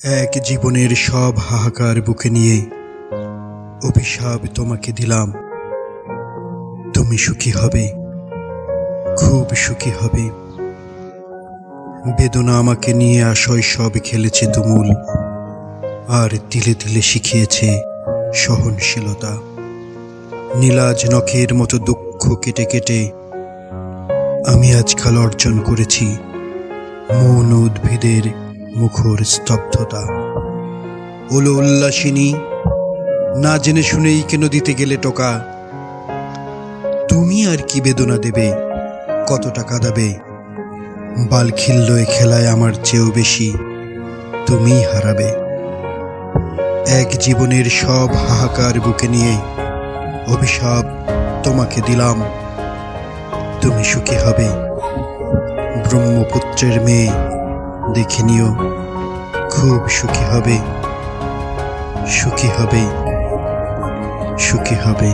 এক জীবনের সব হাহাকার বুকে নিয়ে অভিশাপ তোমাকে দিলাম। তুমি সুখী হবে, খুব সুখী হবে। বেদনা আমাকে নিয়ে শৈশব খেলেছে তুমুল, আর তিলে তিলে শিখিয়েছে সহনশীলতা। নীলাজ নখের মতো দুঃখ কেটে কেটে আমি আজকাল অর্জন করেছি মৌন উদ্ভিদের মুখর স্তব্ধতা। ওলো উল্লাসিনী, না জেনে শুনেই কেন দিতে গেলে টোকা? তুমি আর কি বেদনা দেবে, কত টাকা দেবে? বালখিল্যে খেলায় আমার চেয়েও বেশি তুমিই হারাবে। এক জীবনের সব হাহাকার বুকে নিয়ে অভিশাপ তোমাকে দিলাম। তুমি সুখী হবে, ব্রহ্মপুত্রের মেয়ে দেখে নিও, খুব সুখী হবে, সুখী হবে, সুখী হবে।